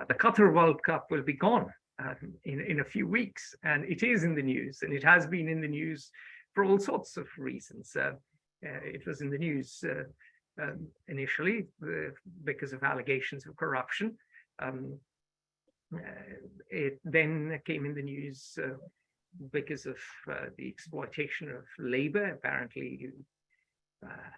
the Qatar World Cup will be gone in a few weeks, and it is in the news, and it has been in the news for all sorts of reasons. It was in the news initially because of allegations of corruption. It then came in the news because of the exploitation of labor. Apparently,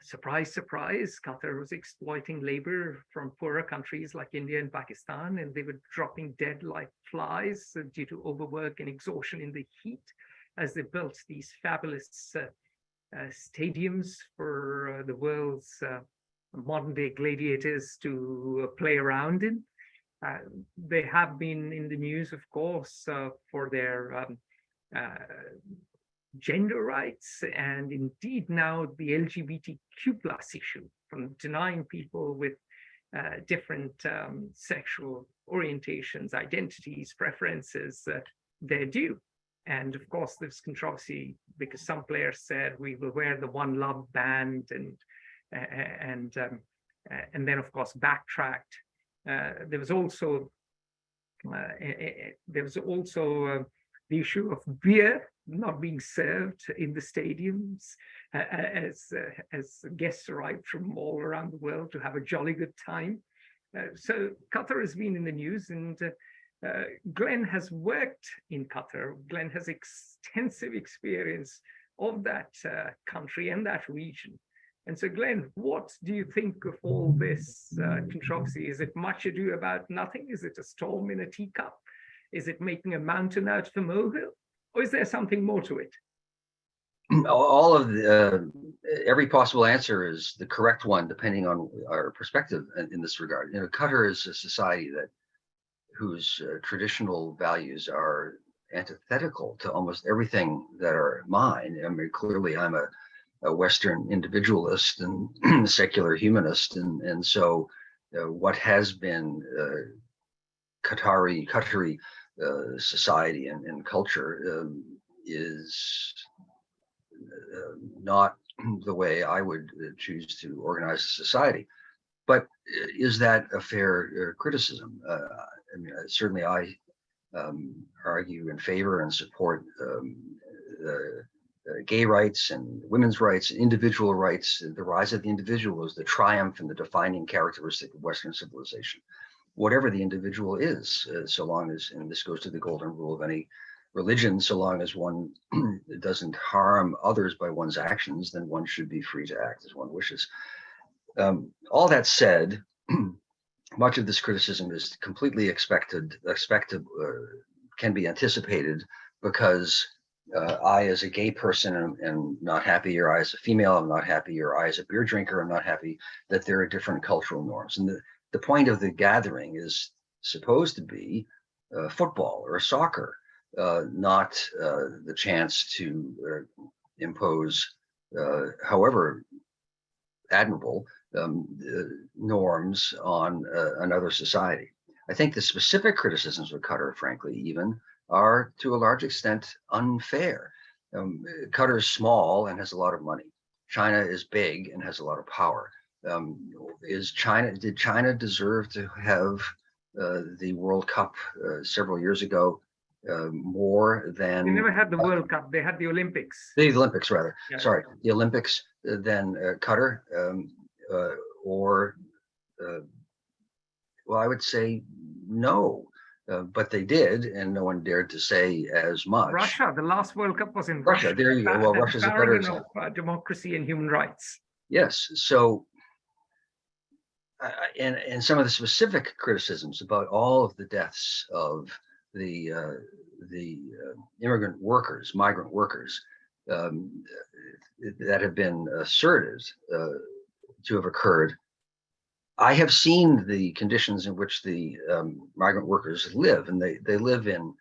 surprise, surprise, Qatar was exploiting labor from poorer countries like India and Pakistan, and they were dropping dead like flies due to overwork and exhaustion in the heat as they built these fabulous stadiums for the world's modern-day gladiators to play around in. They have been in the news, of course, for their gender rights, and indeed now the LGBTQ plus issue, from denying people with different sexual orientations, identities, preferences their due. And of course, there's controversy because some players said we will wear the One Love band, and then of course backtracked. There was also the issue of beer not being served in the stadiums as guests arrived from all around the world to have a jolly good time. So Qatar has been in the news, and Glenn has worked in Qatar. Glenn has extensive experience of that country and that region. And so, Glenn, what do you think of all this controversy? Is it much ado about nothing? Is it a storm in a teacup? Is it making a mountain out of a molehill? Or is there something more to it? All of every possible answer is the correct one, depending on our perspective in this regard. Qatar is a society whose traditional values are antithetical to almost everything that are mine. I mean, clearly, I'm a Western individualist and secular humanist, and so what has been Qatari society and culture is not the way I would choose to organize society. But is that a fair criticism? I mean, certainly I argue in favor and support gay rights and women's rights, individual rights. The rise of the individual is the triumph and the defining characteristic of Western civilization. Whatever the individual is, so long as, and this goes to the golden rule of any religion, so long as one doesn't harm others by one's actions, then one should be free to act as one wishes. All that said, much of this criticism is completely expected, can be anticipated, because I, as a gay person, am not happy, or I, as a female, I'm not happy, or I, as a beer drinker, I'm not happy that there are different cultural norms. And the point of the gathering is supposed to be football or soccer, not the chance to impose, however admirable, norms on another society. I think the specific criticisms of Qatar, frankly, even, are to a large extent unfair. Qatar is small and has a lot of money. China is big and has a lot of power. Did China deserve to have the World Cup several years ago more than? They never had the World Cup. They had the Olympics. The Olympics, rather. Yeah. Sorry, the Olympics than Qatar, well, I would say no. But they did, and no one dared to say as much. Russia, the last World Cup was in Russia. There you go. Well, Russia's a better example. Of democracy and human rights. Yes. So, and some of the specific criticisms about all of the deaths of the immigrant workers, migrant workers, that have been asserted to have occurred. I have seen the conditions in which the migrant workers live, and they live in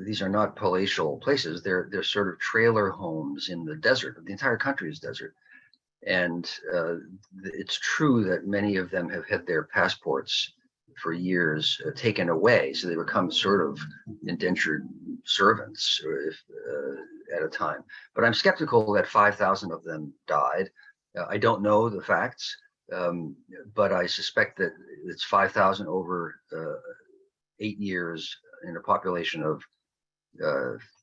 these are not palatial places. They're sort of trailer homes in the desert. The entire country is desert, and it's true that many of them have had their passports for years taken away, so they become sort of indentured servants at a time. But I'm skeptical that 5,000 of them died. I don't know the facts. But I suspect that it's 5,000 over 8 years in a population of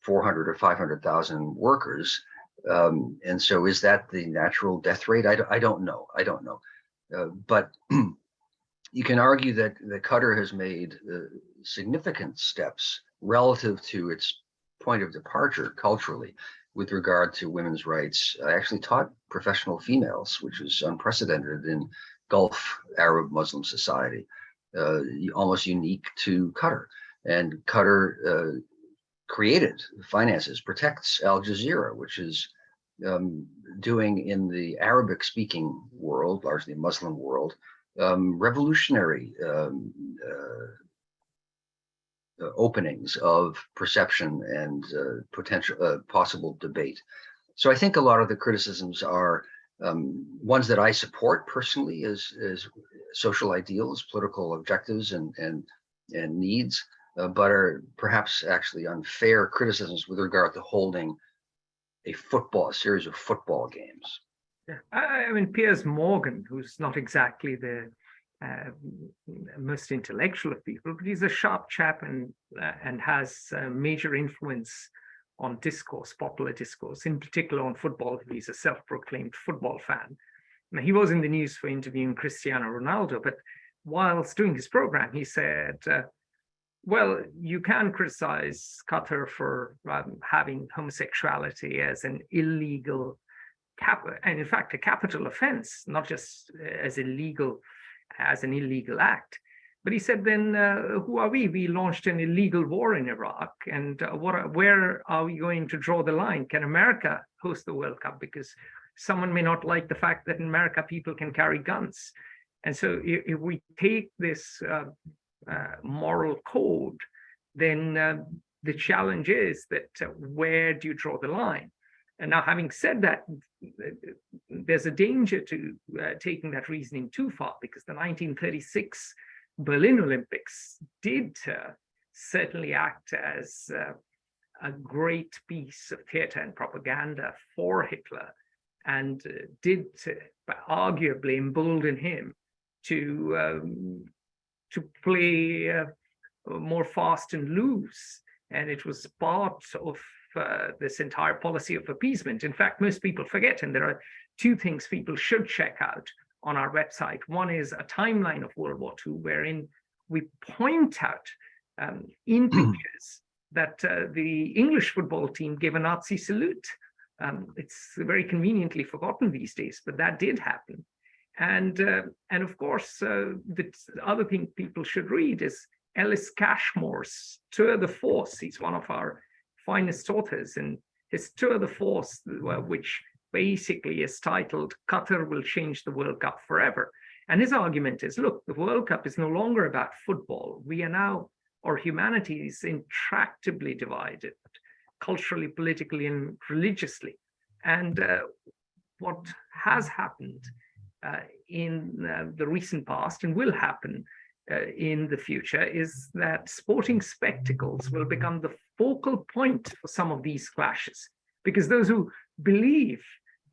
400 or 500,000 workers. And so is that the natural death rate? I don't know. I don't know. But you can argue that Qatar has made significant steps relative to its point of departure culturally with regard to women's rights. I actually taught professional females, which is unprecedented in Gulf Arab Muslim society, almost unique to Qatar. And Qatar created finances, protects Al Jazeera, which is doing in the Arabic speaking world, largely Muslim world, revolutionary openings of perception and potential possible debate. So I think a lot of the criticisms are ones that I support personally as social ideals, political objectives, and needs, but are perhaps actually unfair criticisms with regard to holding a series of football games. Yeah. I mean, Piers Morgan, who's not exactly the most intellectual of people, but he's a sharp chap and has major influence on discourse, popular discourse, in particular on football. He's a self-proclaimed football fan. Now, he was in the news for interviewing Cristiano Ronaldo, but whilst doing his program, he said, well, you can criticize Qatar for having homosexuality as an illegal, and in fact, a capital offense, not just as an illegal act. But he said, then who are we? We launched an illegal war in Iraq. And where are we going to draw the line? Can America host the World Cup? Because someone may not like the fact that in America people can carry guns. And so if we take this moral code, then the challenge is that where do you draw the line? And now, having said that, there's a danger to taking that reasoning too far, because the 1936 Berlin Olympics did certainly act as a great piece of theater and propaganda for Hitler, and did arguably embolden him to play more fast and loose. And it was part of this entire policy of appeasement. In fact, most people forget, and there are two things people should check out on our website. One is a timeline of World War II, wherein we point out in pictures that the English football team gave a Nazi salute. It's very conveniently forgotten these days, but that did happen. And of course, the other thing people should read is Ellis Cashmore's Tour de Force. He's one of our finest authors, and his Tour de Force, which basically is titled "Qatar Will Change the World Cup Forever." And his argument is, look, the World Cup is no longer about football. We are now, or humanity is intractably divided, culturally, politically, and religiously. And what has happened in the recent past and will happen in the future is that sporting spectacles will become the focal point for some of these clashes, because those who believe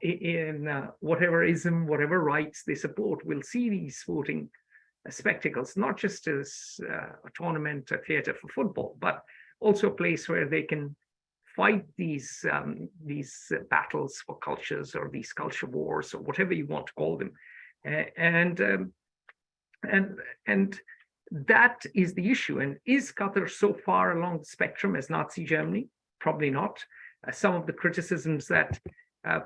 in whatever ism, whatever rights they support, will see these sporting spectacles not just as a tournament, a theater for football, but also a place where they can fight these battles for cultures, or these culture wars, or whatever you want to call them. And that is the issue. And is Qatar so far along the spectrum as Nazi Germany? Probably not. Some of the criticisms that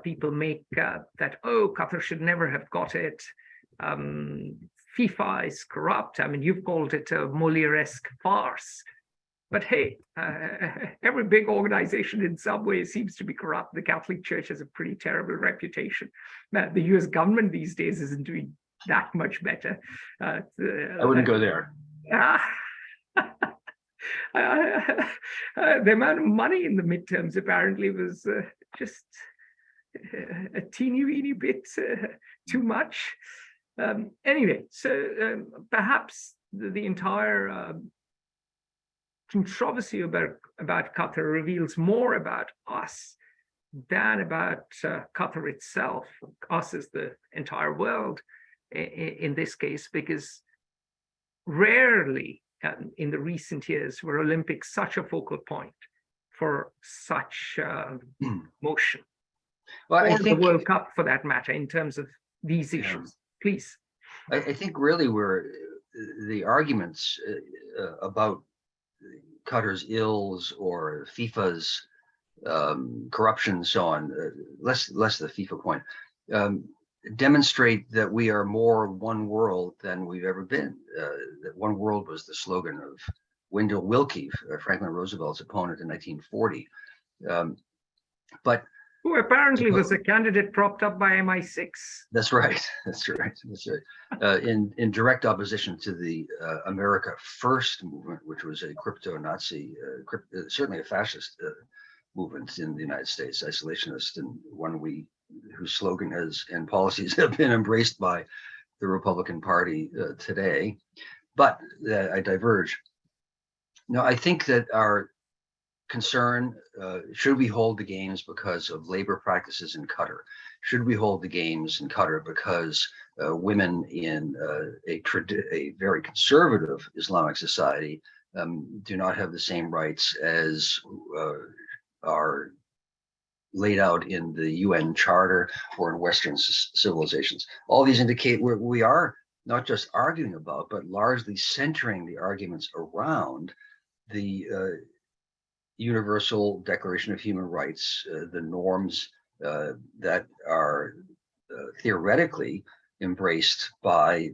people make that, oh, Qatar should never have got it. FIFA is corrupt. I mean, you've called it a Molière-esque farce. But hey, every big organization in some way seems to be corrupt. The Catholic Church has a pretty terrible reputation. The US government these days isn't doing that much better. I wouldn't go there. The amount of money in the midterms apparently was just a teeny weeny bit too much. Anyway, so perhaps the entire controversy about Qatar reveals more about us than about Qatar itself, us as the entire world. in this case, because rarely in the recent years were Olympics such a focal point for such motion. Well, I Or the think World Cup, for that matter, in terms of these issues. Please. I think really where the arguments about Qatar's ills or FIFA's corruption and so on, less the FIFA point, demonstrate that we are more one world than we've ever been. That one world was the slogan of Wendell Willkie, Franklin Roosevelt's opponent in 1940. But who apparently was a candidate propped up by MI6. That's right. That's right. That's right. In direct opposition to the America First movement, which was a crypto-Nazi, certainly a fascist movement in the United States, isolationist, and one whose slogan and policies have been embraced by the Republican Party today. But I diverge. No, I think that our concern, should we hold the games because of labor practices in Qatar? Should we hold the games in Qatar because women in a very conservative Islamic society do not have the same rights as are laid out in the UN Charter or in Western civilizations? All these indicate we are not just arguing about, but largely centering the arguments around the Universal Declaration of Human Rights, the norms that are theoretically embraced by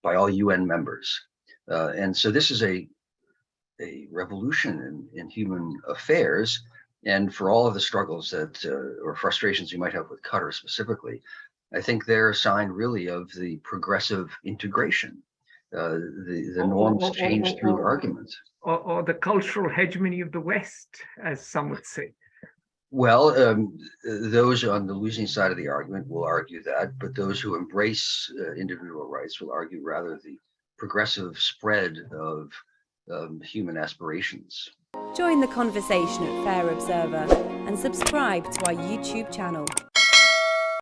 by all UN members. And so this is a revolution in human affairs. And for all of the struggles or frustrations you might have with Qatar specifically, I think they're a sign really of the progressive integration. The norms change through argument. Or the cultural hegemony of the West, as some would say. Well, those on the losing side of the argument will argue that, but those who embrace individual rights will argue rather the progressive spread of human aspirations. Join the conversation at Fair Observer and subscribe to our YouTube channel.